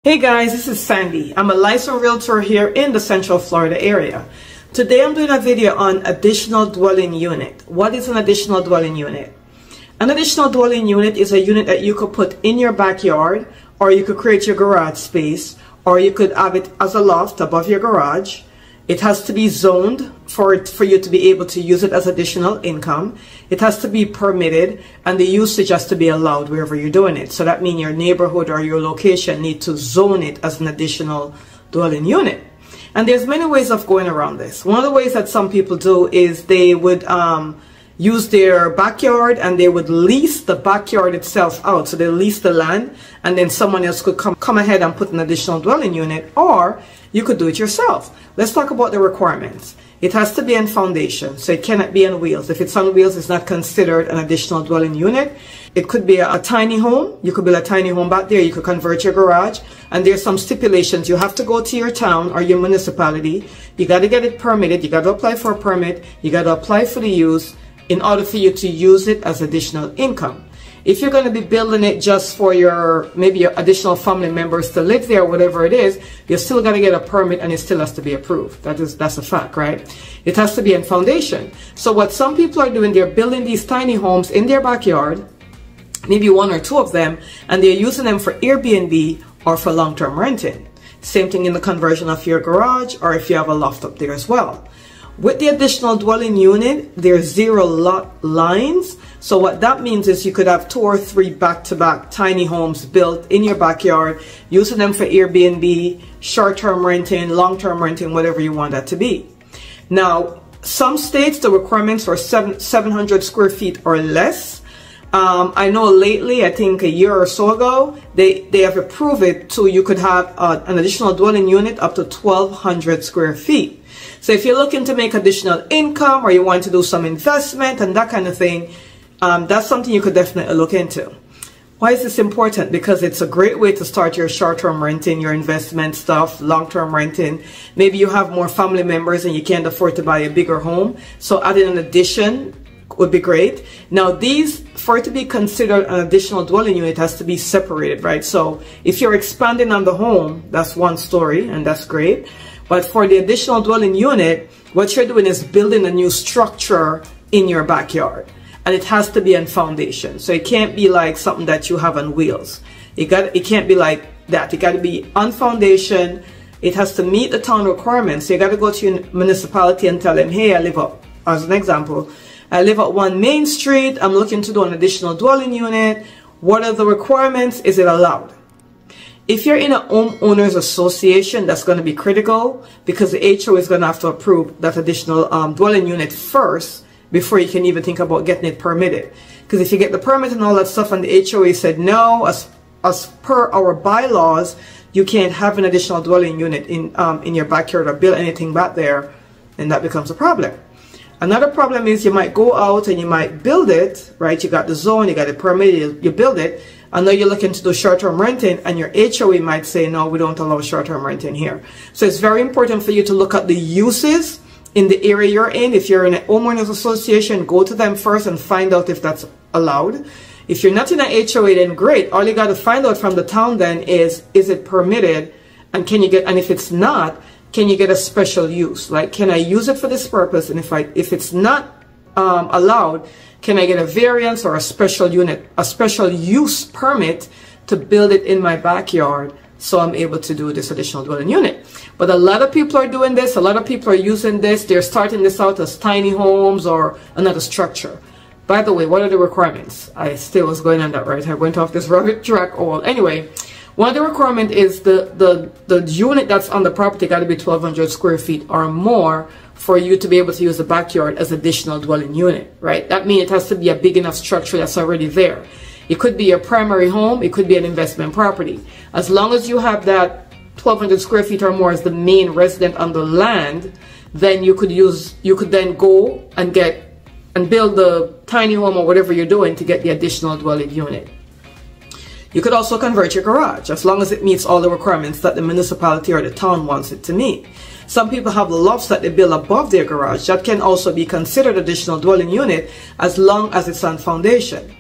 Hey guys, this is Sandy. I'm a licensed realtor here in the Central Florida area. Today I'm doing a video on additional dwelling unit. What is an additional dwelling unit? An additional dwelling unit is a unit that you could put in your backyard, or you could create your garage space, or you could have it as a loft above your garage. It has to be zoned for you to be able to use it as additional income. It has to be permitted, and the usage has to be allowed wherever you're doing it. So that means your neighborhood or your location need to zone it as an additional dwelling unit. And there's many ways of going around this. One of the ways that some people do is they would use their backyard and they would lease the backyard itself out. So they lease the land and then someone else could come ahead and put an additional dwelling unit, or you could do it yourself. Let's talk about the requirements. It has to be on foundation, so it cannot be on wheels. If it's on wheels, it's not considered an additional dwelling unit. It could be a tiny home. You could build a tiny home back there. You could convert your garage. And there's some stipulations. You have to go to your town or your municipality. You got to get it permitted. You got to apply for a permit. You got to apply for the use in order for you to use it as additional income. If you're going to be building it just for maybe your additional family members to live there, whatever it is, you're still going to get a permit and it still has to be approved. That's a fact, right? It has to be in foundation. So what some people are doing, they're building these tiny homes in their backyard, maybe one or two of them, and they're using them for Airbnb or for long-term renting. Same thing in the conversion of your garage, or if you have a loft up there as well. With the additional dwelling unit, there's 0 lot lines. So what that means is you could have 2 or 3 back-to-back tiny homes built in your backyard, using them for Airbnb, short-term renting, long-term renting, whatever you want that to be. Now, some states, the requirements are 700 square feet or less. I know lately, I think a year or so ago, they have approved it so you could have an additional dwelling unit up to 1,200 square feet. So if you're looking to make additional income, or you want to do some investment and that kind of thing, that's something you could definitely look into. Why is this important? Because it's a great way to start your short-term renting, your investment stuff, long-term renting. Maybe you have more family members and you can't afford to buy a bigger home. So adding an addition would be great. Now for it to be considered an additional dwelling unit, it has to be separated, right? So if you're expanding on the home, that's one story and that's great. But for the additional dwelling unit, what you're doing is building a new structure in your backyard. And it has to be on foundation. So it can't be like something that you have on wheels. It can't be like that. It got to be on foundation. It has to meet the town requirements. So you got to go to your municipality and tell them, hey, I live up, as an example, I live at 1 Main Street. I'm looking to do an additional dwelling unit. What are the requirements? Is it allowed? If you're in a homeowners association, that's going to be critical, because the HOA is going to have to approve that additional dwelling unit first before you can even think about getting it permitted. Because if you get the permit and all that stuff and the HOA said no, as per our bylaws, you can't have an additional dwelling unit in your backyard or build anything back there, then that becomes a problem. Another problem is you might go out and you might build it, right? You got the zone, you got it permitted, you build it. I know you're looking to do short-term renting, and your HOA might say, no, we don't allow short-term renting here. So it's very important for you to look at the uses in the area you're in. If you're in a homeowners association, go to them first and find out if that's allowed. If you're not in an HOA, then great. All you got to find out from the town then is it permitted? And and if it's not, can you get a special use? Like, can I use it for this purpose? And if it's not allowed, can I get a variance or a special use permit to build it in my backyard so I'm able to do this additional dwelling unit? But a lot of people are doing this. A lot of people are using this. They're starting this out as tiny homes or another structure. By the way, what are the requirements? I still was going on that, right? I went off this rabbit track. Anyway, one of the requirements is the unit that's on the property got to be 1,200 square feet or more for you to be able to use the backyard as additional dwelling unit, right? That means it has to be a big enough structure that's already there. It could be your primary home. It could be an investment property. As long as you have that 1,200 square feet or more as the main resident on the land, then you could then go and build the tiny home or whatever you're doing to get the additional dwelling unit. You could also convert your garage as long as it meets all the requirements that the municipality or the town wants it to meet. Some people have lofts that they build above their garage. That can also be considered additional dwelling unit as long as it's on foundation.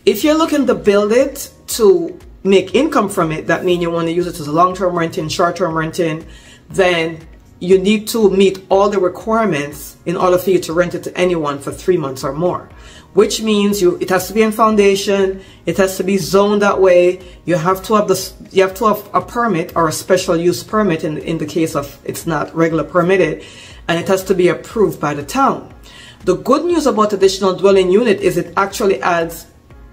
If you're looking to build it to make income from it, that means you want to use it as a long-term renting, short-term renting, then you need to meet all the requirements in order for you to rent it to anyone for 3 months or more. Which means it has to be in foundation, it has to be zoned that way, you have to have a permit or a special use permit in the case of it's not regular permitted, and it has to be approved by the town. The good news about additional dwelling unit is it actually adds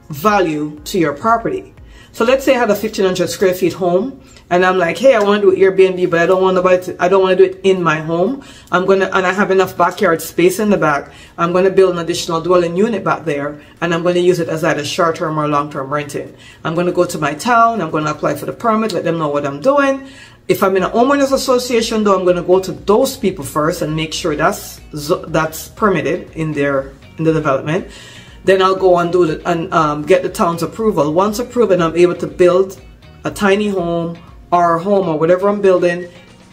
value to your property. So let's say I had a 1,500 square feet home, and I'm like, hey, I want to do Airbnb, but I don't want to do it in my home. And I have enough backyard space in the back. I'm going to build an additional dwelling unit back there, and I'm going to use it as either short-term or long-term renting. I'm going to go to my town. I'm going to apply for the permit, let them know what I'm doing. If I'm in a homeowners association, though, I'm going to go to those people first and make sure that's permitted in the development. Then I'll go and get the town's approval. Once approved, and I'm able to build a tiny home or whatever I'm building,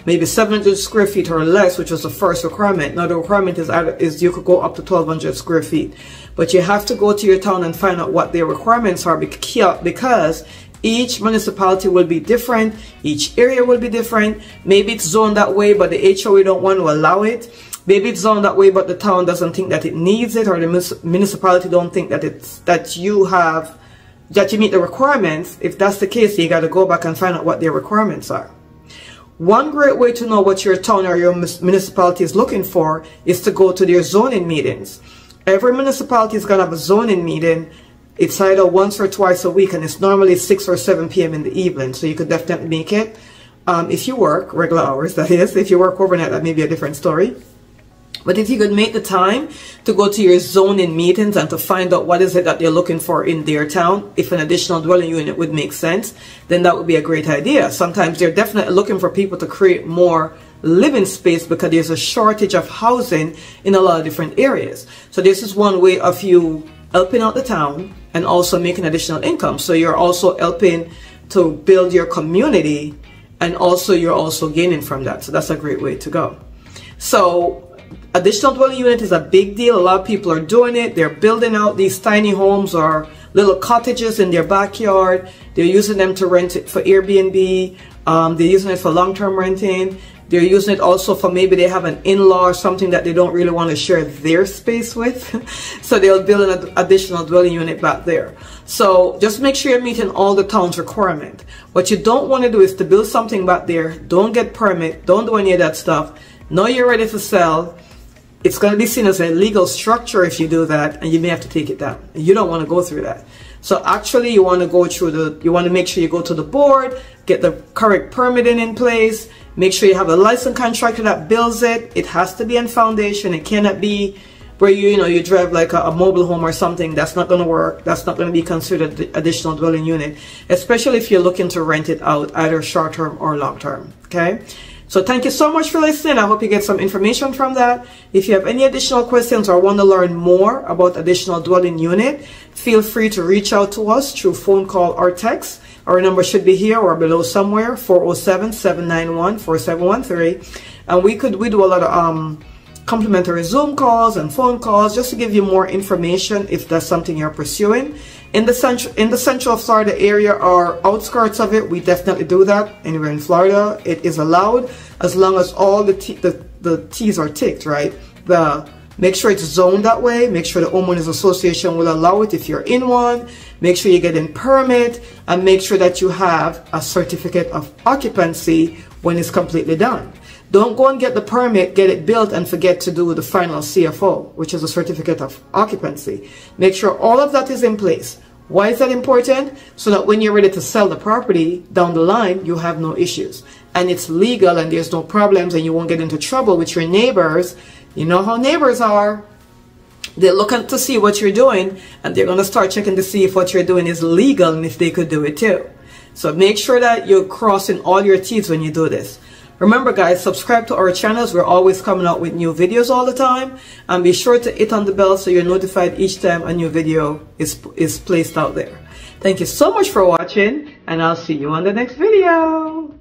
maybe 700 square feet or less, which was the first requirement. Now the requirement is you could go up to 1,200 square feet, but you have to go to your town and find out what their requirements are, because each municipality will be different, each area will be different. Maybe it's zoned that way, but the HOA don't want to allow it. Maybe it's zoned that way, but the town doesn't think that it needs it, or the municipality don't think that you meet the requirements. If that's the case, you got to go back and find out what their requirements are. One great way to know what your town or your municipality is looking for is to go to their zoning meetings. Every municipality is going to have a zoning meeting. It's either once or twice a week, and it's normally 6 or 7 p.m. in the evening, so you could definitely make it. If you work regular hours, that is. If you work overnight, that may be a different story. But if you could make the time to go to your zoning meetings and to find out what is it that they're looking for in their town, if an additional dwelling unit would make sense, then that would be a great idea. Sometimes they're definitely looking for people to create more living space because there's a shortage of housing in a lot of different areas. So this is one way of you helping out the town and also making additional income. So you're also helping to build your community, and also you're also gaining from that. So that's a great way to go. So additional dwelling unit is a big deal. A lot of people are doing it. They're building out these tiny homes or little cottages in their backyard. They're using them to rent it for Airbnb. They're using it for long-term renting. They're using it also for maybe they have an in-law or something that they don't really want to share their space with. So they'll build an additional dwelling unit back there. So just make sure you're meeting all the town's requirement. What you don't want to do is to build something back there. Don't get permit. Don't do any of that stuff. Now you're ready to sell. It's going to be seen as a legal structure if you do that, and you may have to take it down. You don't want to go through that. So actually you want to go through you want to make sure you go to the board, get the correct permitting in place, make sure you have a licensed contractor that builds it. It has to be in foundation. It cannot be where you drive like a mobile home or something. That's not going to work. That's not going to be considered the additional dwelling unit, especially if you're looking to rent it out either short-term or long-term. Okay? So thank you so much for listening. I hope you get some information from that. If you have any additional questions or want to learn more about additional dwelling unit, feel free to reach out to us through phone call or text. Our number should be here or below somewhere, 407-791-4713. And we do a lot of complimentary Zoom calls and phone calls just to give you more information if that's something you're pursuing. In the central Florida area or outskirts of it, we definitely do that. Anywhere in Florida, it is allowed as long as all the T's are ticked, right? Make sure it's zoned that way. Make sure the homeowners association will allow it if you're in one. Make sure you get in permit, and make sure that you have a certificate of occupancy when it's completely done. Don't go and get the permit, get it built, and forget to do the final CFO, which is a certificate of occupancy. Make sure all of that is in place. Why is that important? So that when you're ready to sell the property down the line, you have no issues. And it's legal and there's no problems, and you won't get into trouble with your neighbors. You know how neighbors are. They're looking to see what you're doing, and they're going to start checking to see if what you're doing is legal and if they could do it too. So make sure that you're crossing all your T's when you do this. Remember guys, subscribe to our channels. We're always coming out with new videos all the time. And be sure to hit on the bell so you're notified each time a new video is placed out there. Thank you so much for watching, and I'll see you on the next video.